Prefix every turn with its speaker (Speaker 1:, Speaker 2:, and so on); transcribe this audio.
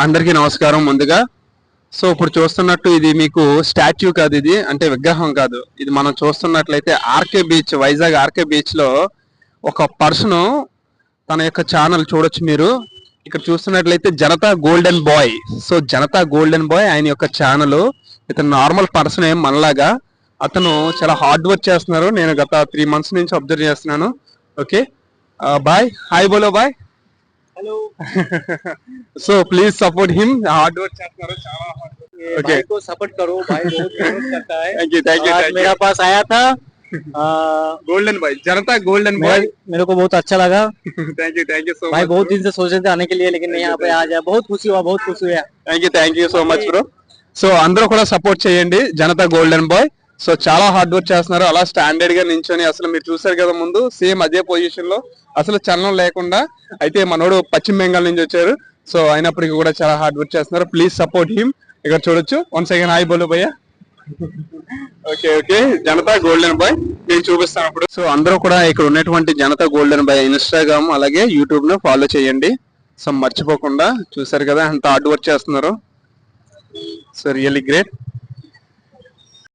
Speaker 1: అందరికీ నమస్కారం ముందుగా. సో ఇప్పుడు చూస్తున్నట్టు ఇది మీకు స్టాచ్యూ కాదు, ఇది అంటే విగ్రహం కాదు. ఇది మనం చూస్తున్నట్లయితే ఆర్కే బీచ్, వైజాగ్ ఆర్కే బీచ్ లో ఒక పర్సన్ తన యొక్క ఛానల్ చూడొచ్చు మీరు. ఇక్కడ చూస్తున్నట్లయితే Janata golden bye. So Janata golden bye ఆయన యొక్క ఛానల్. ఇతను నార్మల్ పర్సన్ ఏం మనలాగా. అతను చాలా హార్డ్ వర్క్ చేస్తున్నారు. నేను గత 3 months నుంచి అబ్జర్వ్ చేస్తున్నాను. ఓకే బాయ్, హాయ్ బోలో bye.
Speaker 2: Hello.
Speaker 1: So please support him. Hard work చేస్తున్నారు, చాలా హార్డ్ వర్క్. ఓకే,
Speaker 2: भाई को सपोर्ट करो, भाई बहुत मेहनत करता है।
Speaker 1: థ్యాంక్ యూ
Speaker 2: आज मेरा पास आया था,
Speaker 1: golden bye, Janata golden bye.
Speaker 2: मेरे को बहुत अच्छा लगा।
Speaker 1: థ్యాంక్ యూ సో
Speaker 2: भाई
Speaker 1: మచ్.
Speaker 2: बहुत दिन से सोच रहे थे आने के लिए, लेकिन यहाँ पे आ जाए बहुत खुशी हुआ, बहुत खुशी हुआ।
Speaker 1: Thank you so much bro. So అందరూ కూడా సపోర్ట్ చేయండి జనతా గోల్డెన్ బాయ్. సో చాలా హార్డ్ వర్క్ చేస్తున్నారు. అలా స్టాండర్డ్ గా నించొని, అసలు మీరు చూసారు కదా ముందు సేమ్ అదే పొజిషన్ లో, అసలు చలనం లేకుండా. అయితే మనోడు పశ్చిమ బెంగాల్ నుంచి వచ్చారు. సో అయినప్పటికీ కూడా చాలా హార్డ్ వర్క్ చేస్తున్నారు. Please support him. ఇక్కడ చూడొచ్చు. వన్స్ అగైన్ హాయ్ బోలో భయ్యా. ఓకే జనతా గోల్డెన్ బాయ్ నేను చూపిస్తాను అప్పుడు. సో అందరూ కూడా ఇక్కడ ఉన్నటువంటి జనతా గోల్డెన్ బాయ్ ఇన్స్టాగ్రామ్ అలాగే యూట్యూబ్ ను ఫాలో చేయండి. సో మర్చిపోకుండా. చూసారు కదా ఎంత హార్డ్ వర్క్ చేస్తున్నారు. So really great.